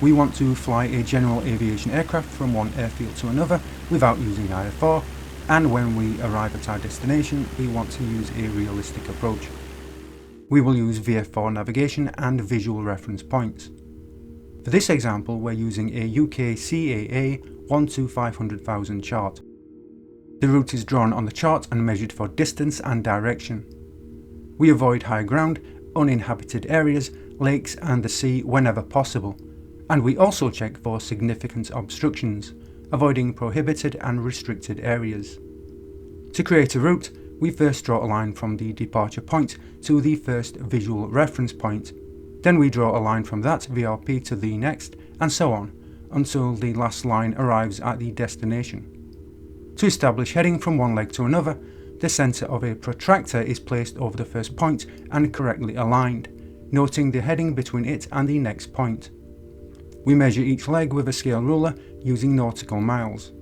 We want to fly a general aviation aircraft from one airfield to another without using IFR, and when we arrive at our destination, we want to use a realistic approach. We will use VFR navigation and visual reference points. For this example, we're using a UK CAA 1 to 500,000 chart. The route is drawn on the chart and measured for distance and direction. We avoid high ground, uninhabited areas, lakes and the sea whenever possible, and we also check for significant obstructions, avoiding prohibited and restricted areas. To create a route, we first draw a line from the departure point to the first visual reference point, then we draw a line from that VRP to the next, and so on, until the last line arrives at the destination. To establish heading from one leg to another, the centre of a protractor is placed over the first point and correctly aligned, noting the heading between it and the next point. We measure each leg with a scale ruler using nautical miles.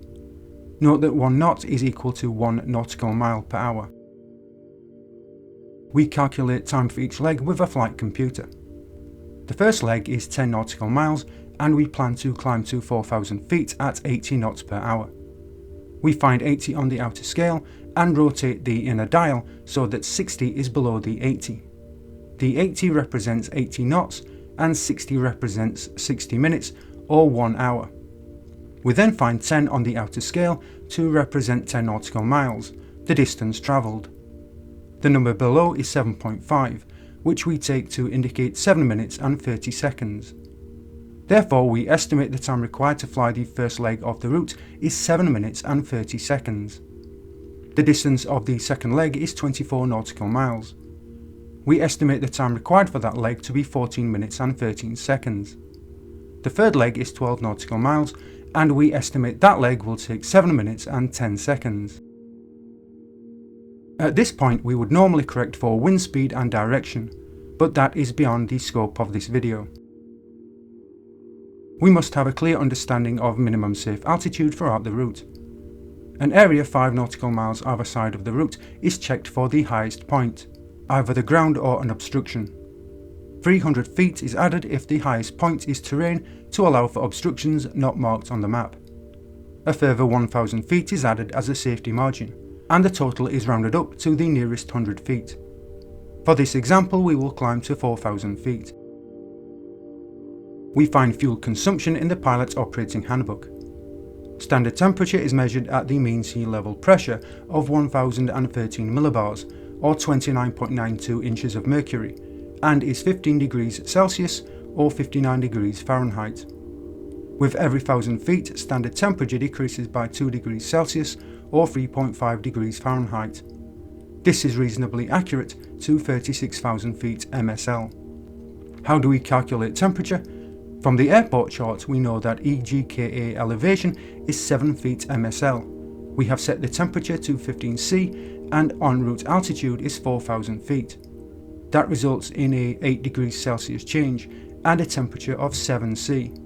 Note that 1 knot is equal to 1 nautical mile per hour. We calculate time for each leg with a flight computer. The first leg is 10 nautical miles and we plan to climb to 4,000 feet at 80 knots per hour. We find 80 on the outer scale and rotate the inner dial so that 60 is below the 80. The 80 represents 80 knots and 60 represents 60 minutes or 1 hour. We then find 10 on the outer scale to represent 10 nautical miles, the distance travelled. The number below is 7.5, which we take to indicate 7 minutes and 30 seconds. Therefore, we estimate the time required to fly the first leg of the route is 7 minutes and 30 seconds. The distance of the second leg is 24 nautical miles. We estimate the time required for that leg to be 14 minutes and 13 seconds. The third leg is 12 nautical miles, and we estimate that leg will take 7 minutes and 10 seconds. At this point, we would normally correct for wind speed and direction, but that is beyond the scope of this video. We must have a clear understanding of minimum safe altitude throughout the route. An area 5 nautical miles either side of the route is checked for the highest point, either the ground or an obstruction. 300 feet is added if the highest point is terrain to allow for obstructions not marked on the map. A further 1,000 feet is added as a safety margin, and the total is rounded up to the nearest 100 feet. For this example, we will climb to 4,000 feet. We find fuel consumption in the pilot's operating handbook. Standard temperature is measured at the mean sea level pressure of 1013 millibars or 29.92 inches of mercury and is 15 degrees Celsius or 59 degrees Fahrenheit. With every 1,000 feet, standard temperature decreases by 2 degrees Celsius or 3.5 degrees Fahrenheit. This is reasonably accurate to 36,000 feet MSL. How do we calculate temperature? From the airport chart, we know that EGKA elevation is 7 feet MSL. We have set the temperature to 15C and en route altitude is 4,000 feet. That results in a 8 degrees Celsius change and a temperature of 7C.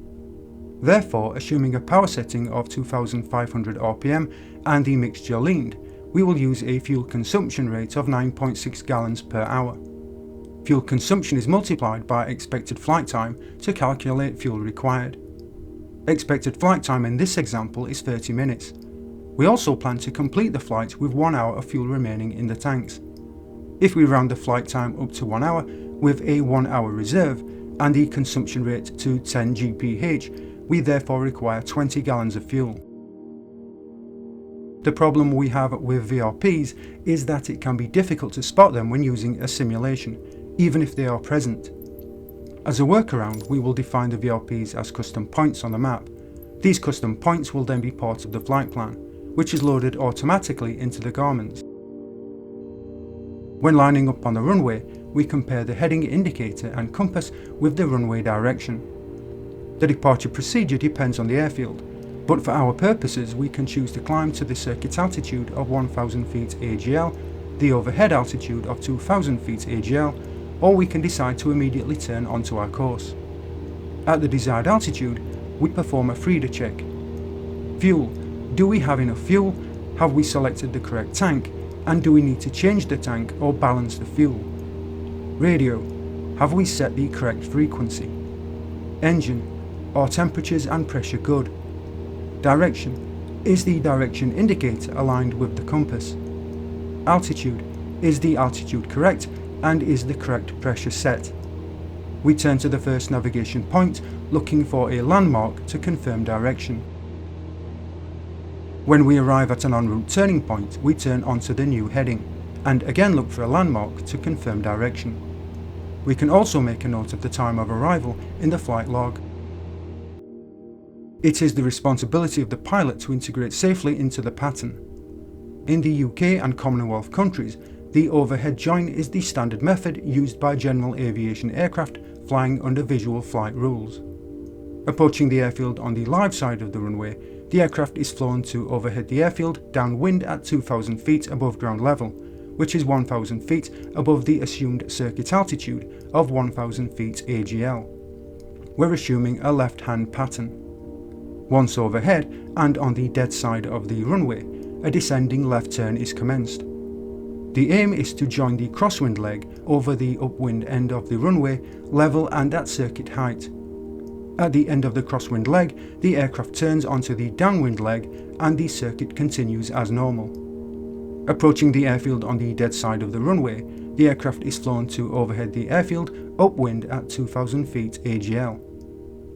Therefore, assuming a power setting of 2,500 RPM and the mixture leaned, we will use a fuel consumption rate of 9.6 gallons per hour. Fuel consumption is multiplied by expected flight time to calculate fuel required. Expected flight time in this example is 30 minutes. We also plan to complete the flight with 1 hour of fuel remaining in the tanks. If we round the flight time up to 1 hour with a 1 hour reserve and the consumption rate to 10 GPH, we therefore require 20 gallons of fuel. The problem we have with VRPs is that it can be difficult to spot them when using a simulation, even if they are present. As a workaround, we will define the VRPs as custom points on the map. These custom points will then be part of the flight plan, which is loaded automatically into the Garmins. When lining up on the runway, we compare the heading indicator and compass with the runway direction. The departure procedure depends on the airfield, but for our purposes we can choose to climb to the circuit altitude of 1,000 feet AGL, the overhead altitude of 2,000 feet AGL, or we can decide to immediately turn onto our course. At the desired altitude, we perform a Frida check. Fuel. Do we have enough fuel? Have we selected the correct tank? And do we need to change the tank or balance the fuel? Radio. Have we set the correct frequency? Engine. Are temperatures and pressure good? Direction. Is the direction indicator aligned with the compass? Altitude. Is the altitude correct, and is the correct pressure set? We turn to the first navigation point, looking for a landmark to confirm direction. When we arrive at an en route turning point, we turn onto the new heading, and again look for a landmark to confirm direction. We can also make a note of the time of arrival in the flight log. It is the responsibility of the pilot to integrate safely into the pattern. In the UK and Commonwealth countries, the overhead join is the standard method used by general aviation aircraft flying under visual flight rules. Approaching the airfield on the live side of the runway, the aircraft is flown to overhead the airfield downwind at 2,000 feet above ground level, which is 1,000 feet above the assumed circuit altitude of 1,000 feet AGL. We're assuming a left-hand pattern. Once overhead and on the dead side of the runway, a descending left turn is commenced. The aim is to join the crosswind leg over the upwind end of the runway, level and at circuit height. At the end of the crosswind leg, the aircraft turns onto the downwind leg and the circuit continues as normal. Approaching the airfield on the dead side of the runway, the aircraft is flown to overhead the airfield upwind at 2,000 feet AGL.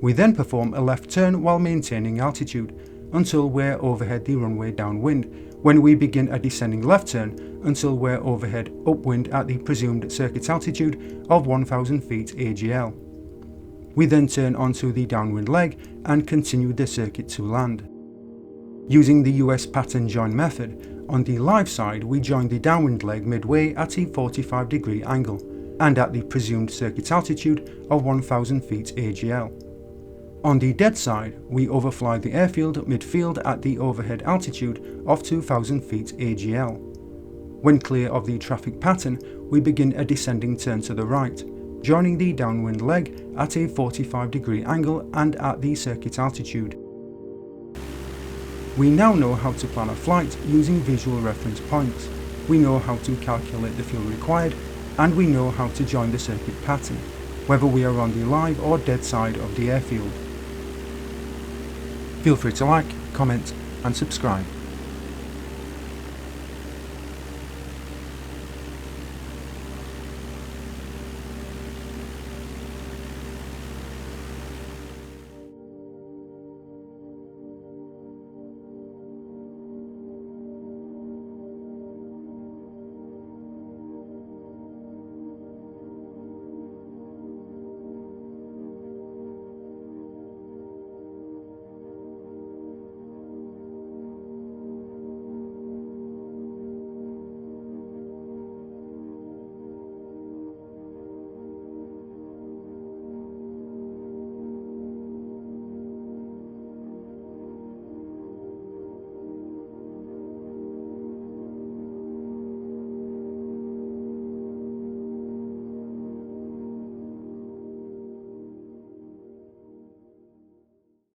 We then perform a left turn while maintaining altitude until we're overhead the runway downwind, when we begin a descending left turn until we're overhead upwind at the presumed circuit altitude of 1,000 feet AGL. We then turn onto the downwind leg and continue the circuit to land. Using the US pattern join method, on the live side we join the downwind leg midway at a 45-degree angle and at the presumed circuit altitude of 1,000 feet AGL. On the dead side, we overfly the airfield midfield at the overhead altitude of 2,000 feet AGL. When clear of the traffic pattern, we begin a descending turn to the right, joining the downwind leg at a 45-degree angle and at the circuit altitude. We now know how to plan a flight using visual reference points. We know how to calculate the fuel required, and we know how to join the circuit pattern, whether we are on the live or dead side of the airfield. Feel free to like, comment and subscribe.